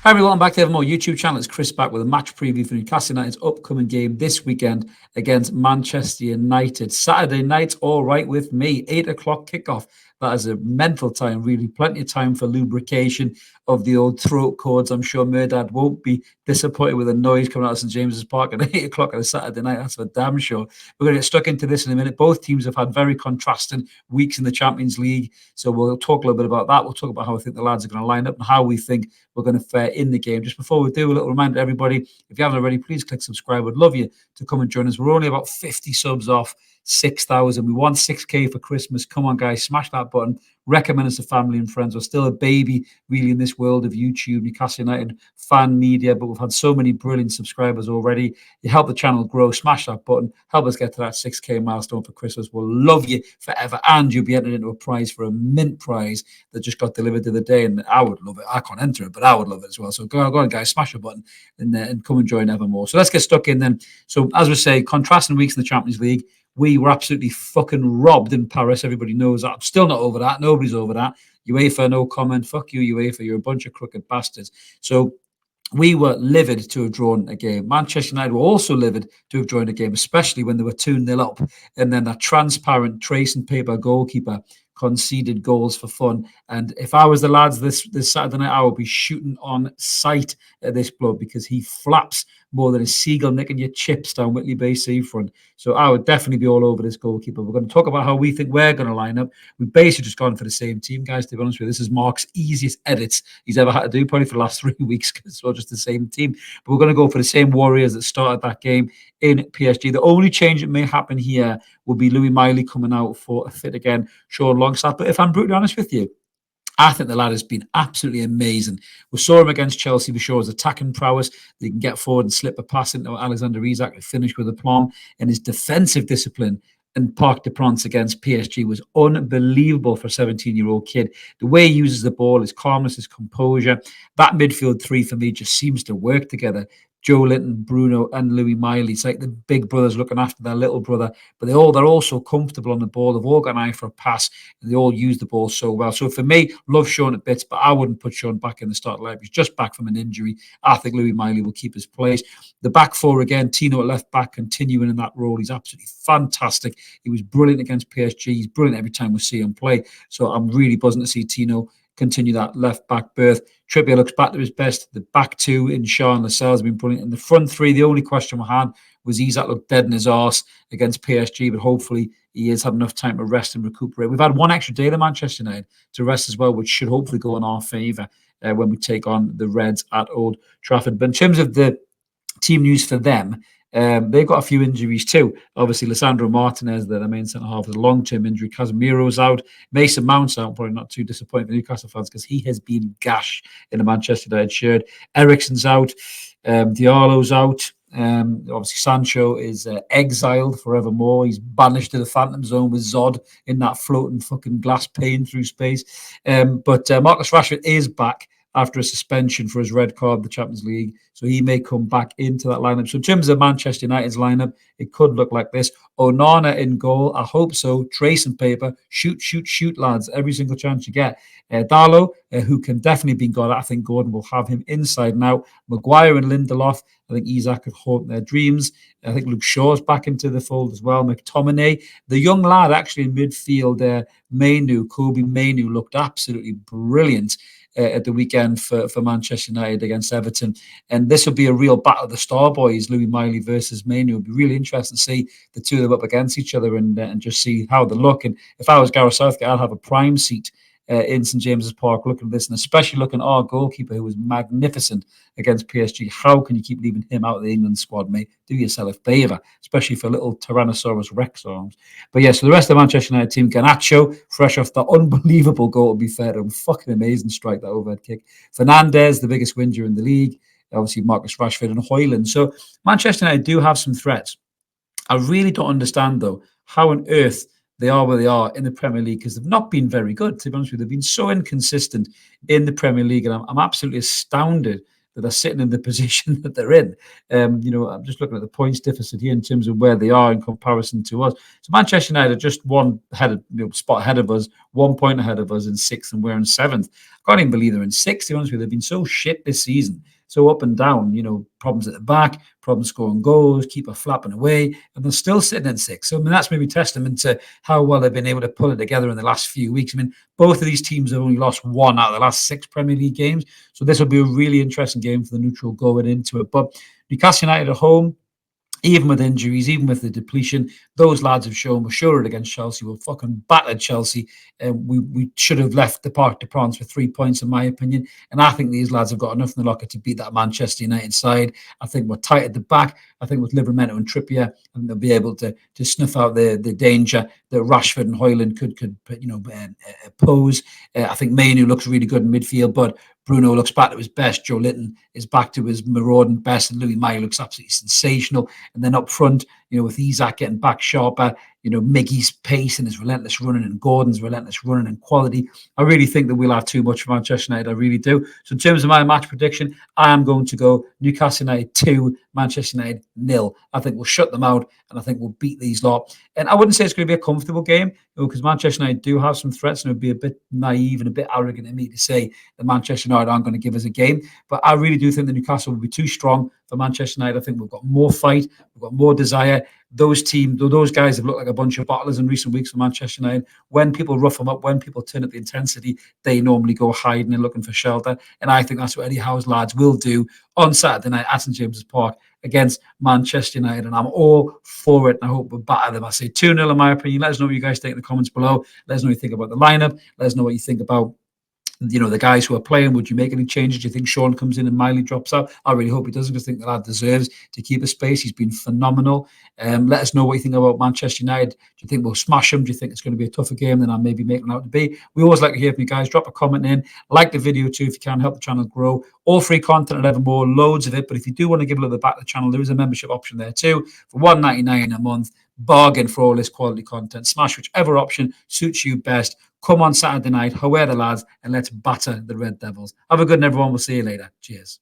Hi everyone, welcome back to Evermore YouTube channel. It's Chris back with a match preview for Newcastle United's upcoming game this weekend against Manchester United. Saturday night, all right with me, 8 o'clock kickoff. That is a mental time, really. Plenty of time for lubrication of the old throat cords. I'm sure Murdad won't be disappointed with the noise coming out of St James's Park at 8 o'clock on a Saturday night. That's for damn sure. We're going to get stuck into this in a minute. Both teams have had very contrasting weeks in the Champions League. So we'll talk a little bit about that. We'll talk about how I think the lads are going to line up and how we think we're going to fare in the game. Just before we do, a little reminder to everybody, if you haven't already, please click subscribe. We'd love you to come and join us. We're only about 50 subs off 6,000. We want 6K for Christmas. Come on, guys, smash that button. Recommend us to family and friends. We're still a baby, really, in this world of YouTube, Newcastle United fan media, but we've had so many brilliant subscribers already. You help the channel grow. Smash that button. Help us get to that 6K milestone for Christmas. We'll love you forever, and you'll be entered into a prize for a mint prize that just got delivered the other day, and I would love it. I can't enter it, but I would love it as well. So go on, guys, smash the button and come and join Evermore. So let's get stuck in then. So as we say, contrasting weeks in the Champions League. We were absolutely fucking robbed in Paris. Everybody knows that. I'm still not over that. Nobody's over that. UEFA, no comment. Fuck you, UEFA. You're a bunch of crooked bastards. So we were livid to have drawn a game. Manchester United were also livid to have drawn a game, especially when they were 2-0 up. And then that transparent trace and paper goalkeeper conceded goals for fun. And if I was the lads this Saturday night, I would be shooting on sight at this bloke because he flaps more than a seagull nicking your chips down Whitley Bay seafront. So I would definitely be all over this goalkeeper. We're going to talk about how we think we're going to line up. We've basically just gone for the same team, guys, to be honest with you. This is Mark's easiest edits he's ever had to do, probably for the last 3 weeks, because it's all just the same team. But we're going to go for the same Warriors that started that game in PSG. The only change that may happen here will be Louis Miley coming out for a fit again, Sean Longstaff. But if I'm brutally honest with you, I think the lad has been absolutely amazing. We saw him against Chelsea. We saw his attacking prowess. He can get forward and slip a pass into Alexander Isak and finish with aplomb. And his defensive discipline and Parc des Princes against PSG was unbelievable for a 17-year-old kid. The way he uses the ball, his calmness, his composure. That midfield three for me just seems to work together. Joe Linton, Bruno, and Louis Miley. It's like the big brothers looking after their little brother, but they're all so comfortable on the ball. They've all got an eye for a pass, and they all use the ball so well. So for me, love Sean at bits, but I wouldn't put Sean back in the start lineup. He's just back from an injury. I think Louis Miley will keep his place. The back four again, Tino at left back, continuing in that role. He's absolutely fantastic. He was brilliant against PSG. He's brilliant every time we see him play. So I'm really buzzing to see Tino continue that left back berth. Trippier looks back to his best. The back two in Shaw and Lascelles have been brilliant. And the front three, the only question we had was Isak looked dead in his arse against PSG, but hopefully he has had enough time to rest and recuperate. We've had one extra day to Manchester United to rest as well, which should hopefully go in our favour when we take on the Reds at Old Trafford. But in terms of the team news for them, they've got a few injuries too. Obviously, Lisandro Martinez, their main centre half, is a long-term injury. Casemiro's out. Mason Mount's out. Probably not too disappointing for Newcastle fans because he has been gash in the Manchester United shirt. Eriksen's out. Diallo's out. Obviously, Sancho is exiled forevermore. He's banished to the Phantom Zone with Zod in that floating fucking glass pane through space. But Marcus Rashford is back after a suspension for his red card in the Champions League. So he may come back into that lineup. So in terms of Manchester United's lineup, it could look like this. Onana in goal. I hope so. Trace and paper. Shoot, shoot, shoot, lads. Every single chance you get. Darlow, who can definitely be got. I think Gordon will have him inside now. Maguire and Lindelof. I think Isak could haunt their dreams. I think Luke Shaw's back into the fold as well. McTominay. The young lad actually in midfield, Kobe Mainu, looked absolutely brilliant at the weekend for Manchester United against Everton. And this will be a real battle of the star boys, Louis Miley versus Mainu. It'll be really interesting to see the two of them up against each other and just see how they look. And if I was Gareth Southgate, I'd have a prime seat in St James's Park looking at this, and especially looking at our goalkeeper who was magnificent against PSG. How can you keep leaving him out of the England squad, mate? Do yourself a favour, especially for little Tyrannosaurus Rex arms. But yeah, so the rest of the Manchester United team, Garnacho, fresh off the unbelievable goal, to be fair to him, fucking amazing strike, that overhead kick. Fernandes, the biggest winger in the league. Obviously, Marcus Rashford and Højlund. So Manchester United do have some threats. I really don't understand, though, how on earth they are where they are in the Premier League, because they've not been very good, to be honest with you. They've been so inconsistent in the Premier League, and I'm absolutely astounded that are sitting in the position that they're in. I'm just looking at the points deficit here in terms of where they are in comparison to us. So Manchester United are just one spot ahead of us, 1 point ahead of us in sixth, and we're in seventh. I can't even believe they're in sixth. To be honest with you, they've been so shit this season, so up and down. Problems at the back, problems scoring goals, keeper flapping away, and they're still sitting in sixth. So that's maybe testament to how well they've been able to pull it together in the last few weeks. Both of these teams have only lost one out of the last 6 Premier League games, so this will be a really interesting game for the neutral going into it. But Newcastle United at home, even with injuries, even with the depletion, those lads have shown we're sure against Chelsea. We'll fucking battered Chelsea. We should have left the Parc des Princes for 3 points, in my opinion. And I think these lads have got enough in the locker to beat that Manchester United side. I think we're tight at the back. I think with Livramento and Trippier, I think they'll be able to snuff out the danger that Rashford and Højlund could pose. I think Mainu looks really good in midfield, but Bruno looks back to his best. Joe Linton is back to his marauding best, and Louis Meyer looks absolutely sensational. And then up front, with Isak getting back sharper, Miggy's pace and his relentless running, and Gordon's relentless running and quality. I really think that we'll have too much for Manchester United. I really do. So in terms of my match prediction, I am going to go Newcastle United 2, Manchester United 0. I think we'll shut them out, and I think we'll beat these lot. And I wouldn't say it's going to be a comfortable game, because Manchester United do have some threats, and it would be a bit naive and a bit arrogant of me to say that Manchester United aren't going to give us a game. But I really do think that Newcastle will be too strong for Manchester United. I think we've got more fight, we've got more desire. Those guys have looked like a bunch of bottlers in recent weeks for Manchester United. When people rough them up, when people turn up the intensity, they normally go hiding and looking for shelter. And I think that's what Eddie Howe's lads will do on Saturday night at St James's Park against Manchester United. And I'm all for it, and I hope we batter them. I say 2-0 in my opinion. Let us know what you guys think in the comments below. Let us know what you think about the lineup. Let us know what you think about the guys who are playing. Would you make any changes? Do you think Sean comes in and Miley drops out? I really hope he doesn't, because I think the lad deserves to keep a space. He's been phenomenal. Let us know what you think about Manchester United. Do you think we'll smash them? Do you think it's going to be a tougher game than I maybe making it out to be? We always like to hear from you guys. Drop a comment in. Like the video too if you can. Help the channel grow. All free content and evermore. Loads of it. But if you do want to give a little bit back to the channel, there is a membership option there too for $1.99 a month. Bargain for all this quality content. Smash whichever option suits you best. Come on Saturday night, however, lads, and let's batter the Red Devils. Have a good one, everyone. We'll see you later. Cheers.